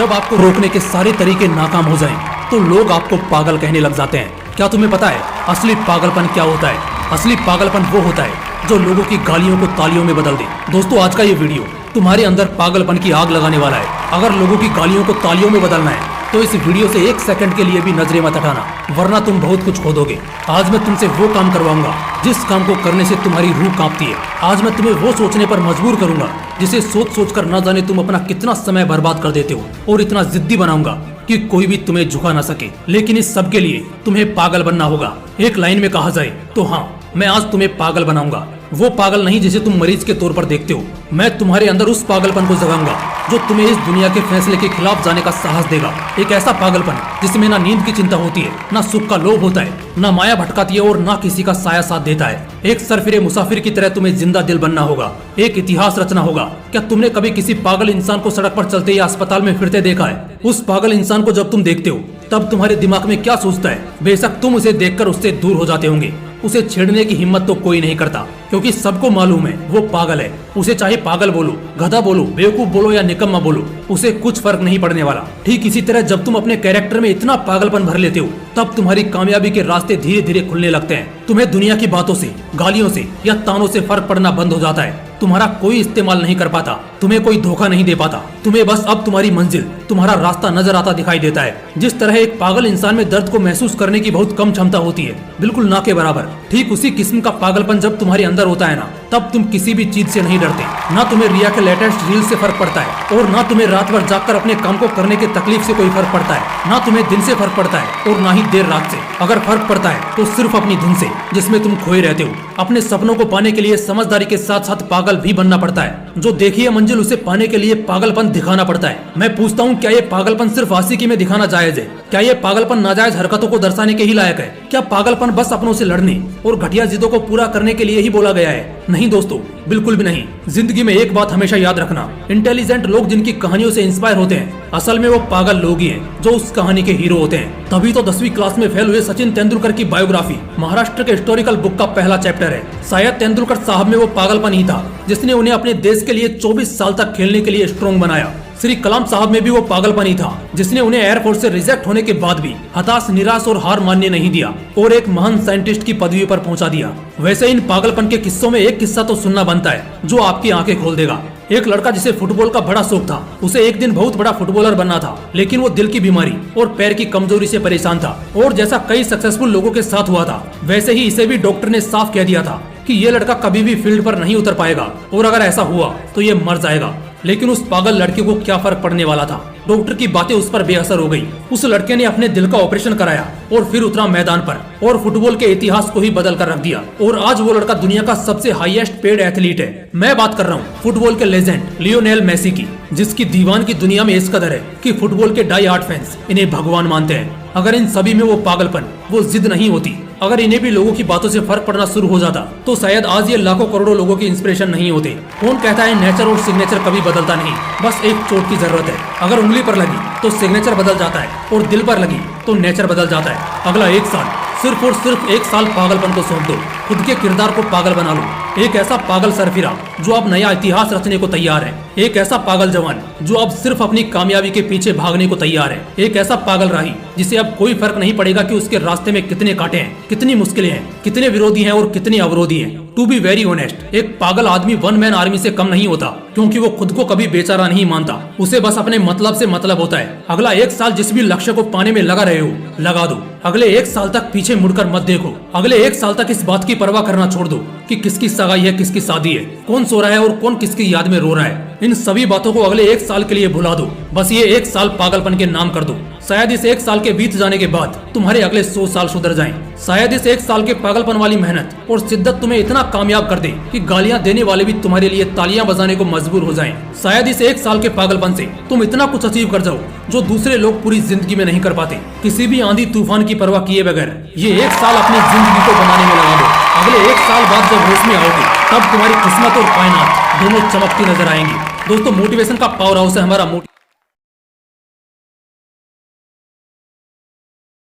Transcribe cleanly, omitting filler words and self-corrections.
जब आपको रोकने के सारे तरीके नाकाम हो जाएं, तो लोग आपको पागल कहने लग जाते हैं। क्या तुम्हें पता है असली पागलपन क्या होता है? असली पागलपन वो होता है जो लोगों की गालियों को तालियों में बदल दे। दोस्तों, आज का ये वीडियो तुम्हारे अंदर पागलपन की आग लगाने वाला है। अगर लोगों की गालियों को तालियों में बदलना है तो इस वीडियो से एक सेकंड के लिए भी नजरें मत हटाना, वरना तुम बहुत कुछ खो दोगे। आज मैं तुमसे वो काम करवाऊंगा जिस काम को करने से तुम्हारी रूह कांपती है। आज मैं तुम्हें वो सोचने पर मजबूर करूंगा जिसे सोच सोच कर न जाने तुम अपना कितना समय बर्बाद कर देते हो, और इतना जिद्दी बनाऊंगा कि कोई भी तुम्हें झुका ना सके। लेकिन इस सब के लिए तुम्हें पागल बनना होगा। एक लाइन में कहा जाए तो हाँ, मैं आज तुम्हें पागल बनाऊंगा। वो पागल नहीं जिसे तुम मरीज के तौर पर देखते हो। मैं तुम्हारे अंदर उस पागलपन को जगाऊंगा जो तुम्हें इस दुनिया के फैसले के खिलाफ जाने का साहस देगा। एक ऐसा पागलपन जिसमें ना नींद की चिंता होती है, ना सुख का लोभ होता है, ना माया भटकाती है और ना किसी का साया साथ देता है। एक सरफिरे मुसाफिर की तरह तुम्हें जिंदा दिल बनना होगा, एक इतिहास रचना होगा। क्या तुमने कभी किसी पागल इंसान को सड़क पर चलते या अस्पताल में फिरते देखा है? उस पागल इंसान को जब तुम देखते हो तब तुम्हारे दिमाग में क्या सोचता है? बेशक तुम उसे देखकर उससे दूर हो जाते होंगे। उसे छेड़ने की हिम्मत तो कोई नहीं करता, क्योंकि सबको मालूम है वो पागल है। उसे चाहे पागल बोलो, गधा बोलो, बेवकूफ बोलो या निकम्मा बोलो, उसे कुछ फर्क नहीं पड़ने वाला। ठीक इसी तरह जब तुम अपने कैरेक्टर में इतना पागलपन भर लेते हो तब तुम्हारी कामयाबी के रास्ते धीरे धीरे खुलने लगते हैं। तुम्हें दुनिया की बातों से, गालियों से या तानों से फर्क पड़ना बंद हो जाता है। तुम्हारा कोई इस्तेमाल नहीं कर पाता, तुम्हें कोई धोखा नहीं दे पाता। तुम्हें बस अब तुम्हारी मंजिल, तुम्हारा रास्ता नजर आता दिखाई देता है। जिस तरह एक पागल इंसान में दर्द को महसूस करने की बहुत कम क्षमता होती है, बिल्कुल ना के बराबर, ठीक उसी किस्म का पागलपन जब तुम्हारे अंदर होता है ना, तब तुम किसी भी चीज से नहीं डरते। ना तुम्हें रिया के लेटेस्ट रील से फर्क पड़ता है, और ना तुम्हें रात भर जागकर अपने काम को करने की तकलीफ से कोई फर्क पड़ता है। ना तुम्हें दिन से फर्क पड़ता है और ना ही देर रात से। अगर फर्क पड़ता है तो सिर्फ अपनी धुन से, जिसमें तुम खोए रहते हो। अपने सपनों को पाने के लिए समझदारी के साथ साथ पागल भी बनना पड़ता है। जो देखी है मंजिल, उसे पाने के लिए पागलपन दिखाना पड़ता है। मैं पूछता हूँ, क्या ये पागलपन सिर्फ आशिकी में दिखाना जायज है? क्या ये पागलपन नाजायज हरकतों को दर्शाने के ही लायक है? क्या पागलपन बस अपनों से लड़ने और घटिया जिद्दों को पूरा करने के लिए ही बोला गया है? नहीं दोस्तों, बिल्कुल भी नहीं। जिंदगी में एक बात हमेशा याद रखना, इंटेलिजेंट लोग जिनकी कहानियों से इंस्पायर होते हैं, असल में वो पागल लोग ही हैं जो उस कहानी के हीरो होते हैं। तभी तो 10वीं क्लास में फेल हुए सचिन तेंदुलकर की बायोग्राफी महाराष्ट्र के हिस्टोरिकल बुक का पहला चैप्टर है। शायद तेंदुलकर साहब में वो पागलपन ही था जिसने उन्हें अपने देश के लिए 24 साल तक खेलने के लिए स्ट्रॉन्ग बनाया। श्री कलाम साहब में भी वो पागलपन ही था जिसने उन्हें एयरफोर्स से रिजेक्ट होने के बाद भी हताश, निराश और हार मानने नहीं दिया और एक महान साइंटिस्ट की पदवी पर पहुंचा दिया। वैसे इन पागलपन के किस्सों में एक किस्सा तो सुनना बनता है जो आपकी आंखें खोल देगा। एक लड़का जिसे फुटबॉल का बड़ा शौक था, उसे एक दिन बहुत बड़ा फुटबॉलर बनना था, लेकिन वो दिल की बीमारी और पैर की कमजोरी से परेशान था। और जैसा कई सक्सेसफुल लोगों के साथ हुआ था, वैसे ही इसे भी डॉक्टर ने साफ कह दिया था कि ये लड़का कभी भी फील्ड पर नहीं उतर पाएगा, और अगर ऐसा हुआ तो ये मर जाएगा। लेकिन उस पागल लड़के को क्या फर्क पड़ने वाला था? डॉक्टर की बातें उस पर बेअसर हो गई। उस लड़के ने अपने दिल का ऑपरेशन कराया और फिर उतरा मैदान पर और फुटबॉल के इतिहास को ही बदल कर रख दिया। और आज वो लड़का दुनिया का सबसे हाईएस्ट पेड एथलीट है। मैं बात कर रहा हूँ फुटबॉल के लेजेंड लियोनेल मेसी की, जिसकी दीवान की दुनिया में इस कदर है कि फुटबॉल के डाई हार्ड फैंस इन्हें भगवान मानते हैं। अगर इन सभी में वो पागलपन, वो जिद नहीं होती, अगर इन्हें भी लोगों की बातों से फर्क पड़ना शुरू हो जाता, तो शायद आज ये लाखों करोड़ों लोगों की इंस्पिरेशन नहीं होते। कौन कहता है नेचर और सिग्नेचर कभी बदलता नहीं? बस एक चोट की जरूरत है। अगर उंगली पर लगी तो सिग्नेचर बदल जाता है, और दिल पर लगी तो नेचर बदल जाता है। अगला एक साल, सिर्फ और सिर्फ एक साल पागलपन को सौंप दो। खुद के किरदार को पागल बना लो। एक ऐसा पागल सरफिरा जो अब नया इतिहास रचने को तैयार है। एक ऐसा पागल जवान जो अब सिर्फ अपनी कामयाबी के पीछे भागने को तैयार है। एक ऐसा पागल राही जिसे अब कोई फर्क नहीं पड़ेगा कि उसके रास्ते में कितने कांटे हैं, कितनी मुश्किलें हैं, कितने विरोधी हैं और कितने अवरोधी हैं। टू बी वेरी ऑनेस्ट, एक पागल आदमी वन मैन आर्मी से कम नहीं होता, क्योंकि वो खुद को कभी बेचारा नहीं मानता। उसे बस अपने मतलब से मतलब होता है। अगला एक साल जिस भी लक्ष्य को पाने में लगा रहे हो, लगा दो। अगले एक साल तक पीछे मुड़कर मत देखो। अगले एक साल तक इस बात की परवाह करना छोड़ दो कि किसकी सगाई है, किसकी शादी है, कौन सो रहा है और कौन किसकी याद में रो रहा है। इन सभी बातों को अगले एक साल के लिए भुला दो। बस ये एक साल पागलपन के नाम कर दो। शायद इस एक साल के बीत जाने के बाद तुम्हारे अगले 100 साल सुधर जाएं। शायद इस एक साल के पागलपन वाली मेहनत और शिद्दत तुम्हें इतना कामयाब कर दे कि गालियां देने वाले भी तुम्हारे लिए तालियां बजाने को मजबूर हो जाएं। शायद इस एक साल के पागलपन से तुम इतना कुछ अचीव कर जाओ जो दूसरे लोग पूरी जिंदगी में नहीं कर पाते। किसी भी आंधी तूफान की परवाह किए बगैर ये एक साल अपनी जिंदगी को बनाने में लगा दो। अगले एक साल बाद जब होश में आओगे तब तुम्हारी किस्मत और कायनात दोनों चमकती नजर आएंगी। दोस्तों, मोटिवेशन का पावर हाउस है हमारा